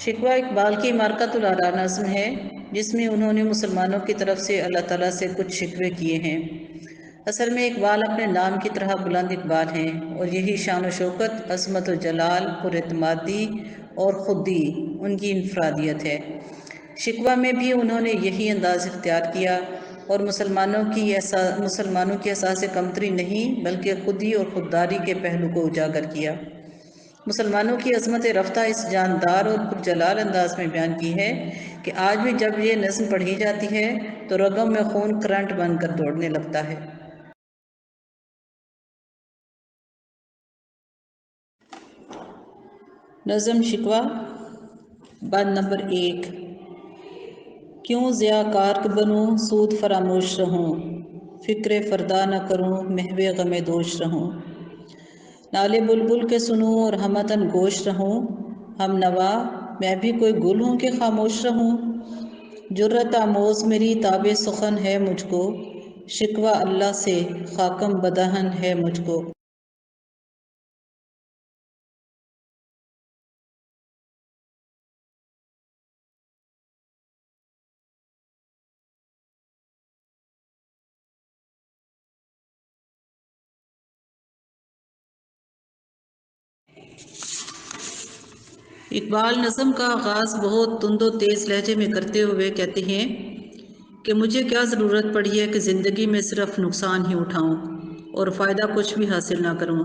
شکوہ اقبال کی مارکۃ الآراء نظم ہے، جس میں انہوں نے مسلمانوں کی طرف سے اللہ تعالیٰ سے کچھ شکوے کیے ہیں۔ اصل میں اقبال اپنے نام کی طرح بلند اقبال ہیں، اور یہی شان و شوکت، عظمت و جلال، پر اعتمادی اور خودی ان کی انفرادیت ہے۔ شکوہ میں بھی انہوں نے یہی انداز اختیار کیا، اور مسلمانوں کی احساس کمتری نہیں بلکہ خودی اور خودداری کے پہلو کو اجاگر کیا۔ مسلمانوں کی عظمت رفتہ اس جاندار اور پرجلال انداز میں بیان کی ہے کہ آج بھی جب یہ نظم پڑھی جاتی ہے تو رگوں میں خون کرنٹ بن کر دوڑنے لگتا ہے۔ نظم شکوہ بند نمبر 1۔ کیوں ضیاء کار بنوں سود فراموش رہوں، فکر فردا نہ کروں محو غم دوش رہوں، نالے بلبل کے سنوں اور ہمتن گوش رہوں، ہم نوا میں بھی کوئی گل ہوں کہ خاموش رہوں، جرت آموز میری تاب سخن ہے مجھ کو، شکوہ اللہ سے خاکم بدہن ہے مجھ کو۔ اقبال نظم کا آغاز بہت تند و تیز لہجے میں کرتے ہوئے کہتے ہیں کہ مجھے کیا ضرورت پڑی ہے کہ زندگی میں صرف نقصان ہی اٹھاؤں اور فائدہ کچھ بھی حاصل نہ کروں۔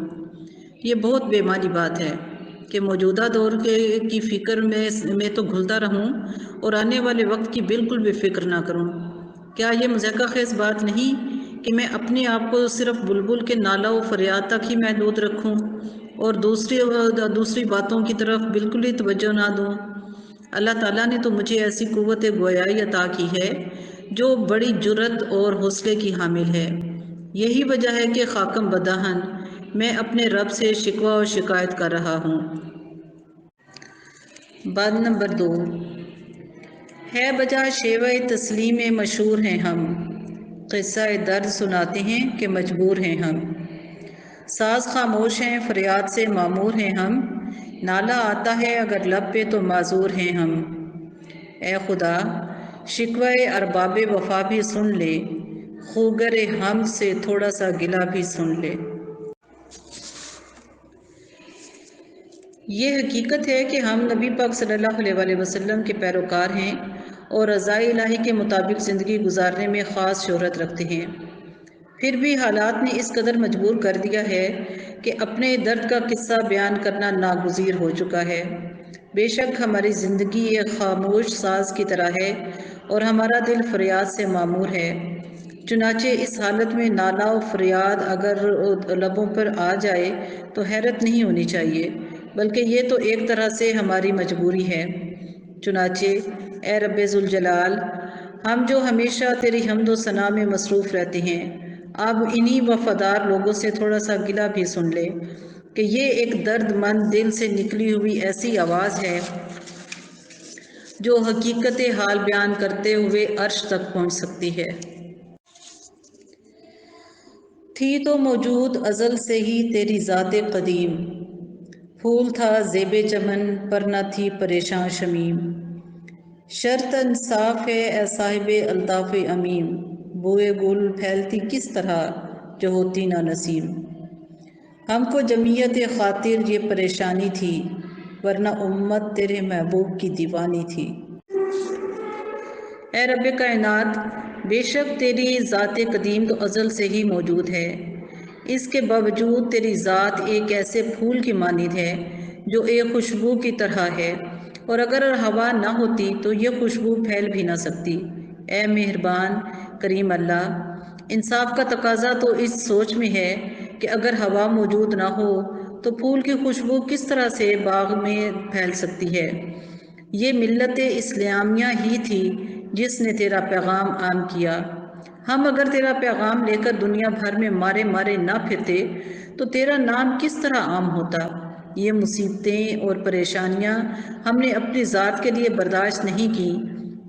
یہ بہت بے معنی بات ہے کہ موجودہ دور کی فکر میں تو گھلتا رہوں اور آنے والے وقت کی بالکل بھی فکر نہ کروں۔ کیا یہ مضحکہ خیز بات نہیں کہ میں اپنے آپ کو صرف بلبل کے نالہ و فریاد تک ہی محدود رکھوں اور دوسری باتوں کی طرف بالکل ہی توجہ نہ دوں؟ اللہ تعالیٰ نے تو مجھے ایسی قوت گویائی عطا کی ہے جو بڑی جرت اور حوصلے کی حامل ہے۔ یہی وجہ ہے کہ خاکم بدہن میں اپنے رب سے شکوہ و شکایت کر رہا ہوں۔ بند نمبر 2۔ ہے بجا شیوہ تسلیم مشہور ہیں ہم، قصہ درد سناتے ہیں کہ مجبور ہیں ہم، ساز خاموش ہیں فریاد سے معمور ہیں ہم، نالہ آتا ہے اگر لب پہ تو معذور ہیں ہم۔ اے خدا شکوہ ارباب وفا بھی سن لے، خوگر ہم سے تھوڑا سا گلہ بھی سن لے۔ یہ حقیقت ہے کہ ہم نبی پاک صلی اللہ علیہ وآلہ وسلم کے پیروکار ہیں اور رضائے الہی کے مطابق زندگی گزارنے میں خاص شہرت رکھتے ہیں، پھر بھی حالات نے اس قدر مجبور کر دیا ہے کہ اپنے درد کا قصہ بیان کرنا ناگزیر ہو چکا ہے۔ بے شک ہماری زندگی ایک خاموش ساز کی طرح ہے اور ہمارا دل فریاد سے معمور ہے، چنانچہ اس حالت میں نالہ و فریاد اگر لبوں پر آ جائے تو حیرت نہیں ہونی چاہیے، بلکہ یہ تو ایک طرح سے ہماری مجبوری ہے۔ چنانچہ اے رب ذوالجلال، ہم جو ہمیشہ تیری حمد و ثنا میں مصروف رہتے ہیں، اب انہی وفادار لوگوں سے تھوڑا سا گلہ بھی سن لے کہ یہ ایک درد مند دل سے نکلی ہوئی ایسی آواز ہے جو حقیقت حال بیان کرتے ہوئے عرش تک پہنچ سکتی ہے۔ تھی تو موجود ازل سے ہی تیری ذات قدیم، پھول تھا زیب چمن پر نہ تھی پریشاں شمیم، شرط انصاف ہے اے صاحب الطاف عمیم، بوئے گل پھیلتی کس طرح جو ہوتی نہ نسیم، ہم کو جمعیت خاطر یہ پریشانی تھی ورنہ امت تیرے محبوب کی دیوانی تھی۔ اے رب کائنات، بے شک تیری ذات قدیم تو ازل سے ہی موجود ہے، اس کے باوجود تیری ذات ایک ایسے پھول کی مانند ہے جو ایک خوشبو کی طرح ہے، اور اگر ہوا نہ ہوتی تو یہ خوشبو پھیل بھی نہ سکتی۔ اے مہربان کریم اللہ، انصاف کا تقاضا تو اس سوچ میں ہے کہ اگر ہوا موجود نہ ہو تو پھول کی خوشبو کس طرح سے باغ میں پھیل سکتی ہے۔ یہ ملت اسلامیہ ہی تھی جس نے تیرا پیغام عام کیا۔ ہم اگر تیرا پیغام لے کر دنیا بھر میں مارے مارے نہ پھرتے تو تیرا نام کس طرح عام ہوتا۔ یہ مصیبتیں اور پریشانیاں ہم نے اپنی ذات کے لیے برداشت نہیں کی،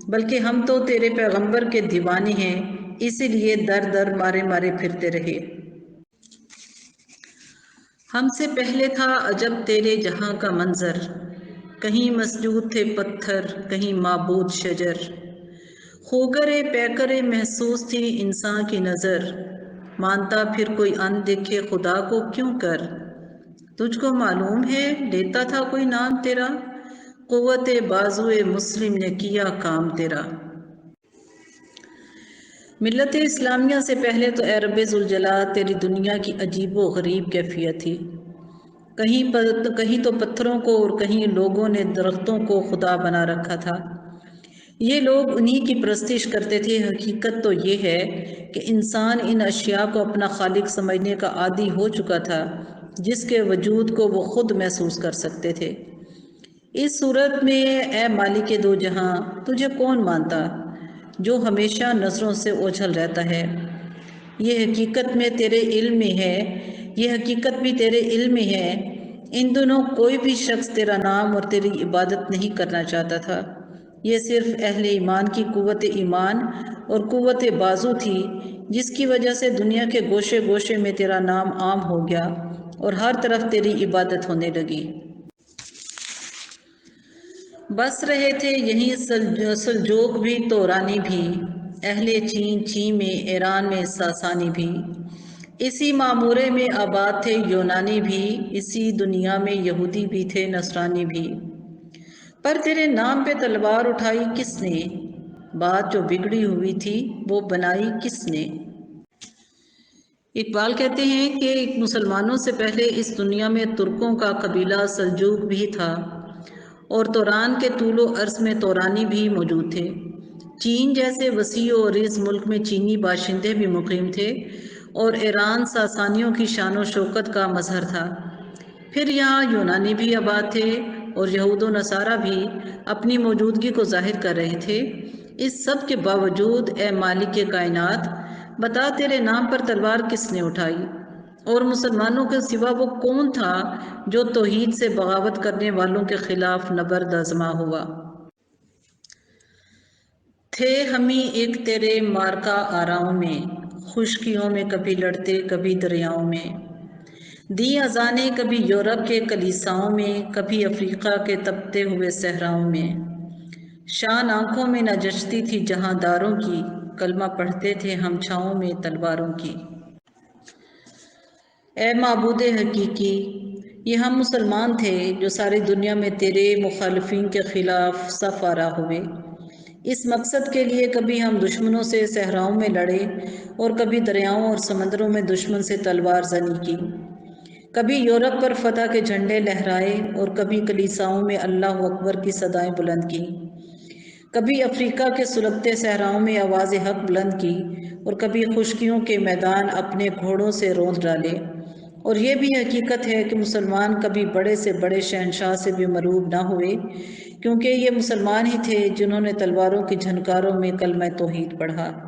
بلکہ ہم تو تیرے پیغمبر کے دیوانے ہیں، اسی لیے در در مارے مارے پھرتے رہے۔ ہم سے پہلے تھا عجب تیرے جہاں کا منظر، کہیں مسجود تھے پتھر، کہیں معبود شجر، خوگر پیکر محسوس تھی انسان کی نظر، مانتا پھر کوئی ان دیکھے خدا کو کیوں کر، تجھ کو معلوم ہے لیتا تھا کوئی نام تیرا، قوت بازوئے مسلم نے کیا کام تیرا۔ ملت اسلامیہ سے پہلے تو اے رب ذوالجلال تیری دنیا کی عجیب و غریب کیفیت تھی، کہیں تو پتھروں کو اور کہیں لوگوں نے درختوں کو خدا بنا رکھا تھا، یہ لوگ انہی کی پرستش کرتے تھے۔ حقیقت تو یہ ہے کہ انسان ان اشیاء کو اپنا خالق سمجھنے کا عادی ہو چکا تھا جس کے وجود کو وہ خود محسوس کر سکتے تھے۔ اس صورت میں اے مالک دو جہاں تجھے کون مانتا جو ہمیشہ نظروں سے اوجھل رہتا ہے، یہ حقیقت میں تیرے علم میں ہے، یہ حقیقت بھی تیرے علم میں ہے۔ ان دنوں کوئی بھی شخص تیرا نام اور تیری عبادت نہیں کرنا چاہتا تھا، یہ صرف اہل ایمان کی قوت ایمان اور قوت بازو تھی جس کی وجہ سے دنیا کے گوشے گوشے میں تیرا نام عام ہو گیا اور ہر طرف تیری عبادت ہونے لگی۔ بس رہے تھے یہیں سلجوق بھی تورانی بھی، اہل چین میں، ایران میں ساسانی بھی، اسی معمورے میں آباد تھے یونانی بھی، اسی دنیا میں یہودی بھی تھے نصرانی بھی، پر تیرے نام پہ تلوار اٹھائی کس نے، بات جو بگڑی ہوئی تھی وہ بنائی کس نے۔ اقبال کہتے ہیں کہ مسلمانوں سے پہلے اس دنیا میں ترکوں کا قبیلہ سلجوق بھی تھا اور توران کے طول و عرض میں تورانی بھی موجود تھے۔ چین جیسے وسیع و عریض ملک میں چینی باشندے بھی مقیم تھے اور ایران ساسانیوں کی شان و شوکت کا مظہر تھا۔ پھر یہاں یونانی بھی آباد تھے اور یہود و نصارہ بھی اپنی موجودگی کو ظاہر کر رہے تھے۔ اس سب کے باوجود اے مالک کائنات بتا تیرے نام پر تلوار کس نے اٹھائی اور مسلمانوں کے سوا وہ کون تھا جو توحید سے بغاوت کرنے والوں کے خلاف نبرد آزما ہوا۔ تھے ہمیں ایک تیرے مارکا آراؤں میں، خشکیوں میں کبھی لڑتے کبھی دریاؤں میں، دی اذانیں کبھی یورپ کے کلیساؤں میں، کبھی افریقہ کے تپتے ہوئے صحراؤں میں، شان آنکھوں میں نہ جچتی تھی جہاں داروں کی، کلمہ پڑھتے تھے ہم چھاؤں میں تلواروں کی۔ اے معبود حقیقی، یہ ہم مسلمان تھے جو ساری دنیا میں تیرے مخالفین کے خلاف صف آرا ہوئے۔ اس مقصد کے لیے کبھی ہم دشمنوں سے صحراؤں میں لڑے اور کبھی دریاؤں اور سمندروں میں دشمن سے تلوار زنی کی، کبھی یورپ پر فتح کے جھنڈے لہرائے اور کبھی کلیساؤں میں اللہ اکبر کی صدائیں بلند کی، کبھی افریقہ کے سلگتے صحراؤں میں آواز حق بلند کی اور کبھی خشکیوں کے میدان اپنے گھوڑوں سے روند ڈالے۔ اور یہ بھی حقیقت ہے کہ مسلمان کبھی بڑے سے بڑے شہنشاہ سے بھی مغلوب نہ ہوئے، کیونکہ یہ مسلمان ہی تھے جنہوں نے تلواروں کی جھنکاروں میں کلمہ توحید پڑھا۔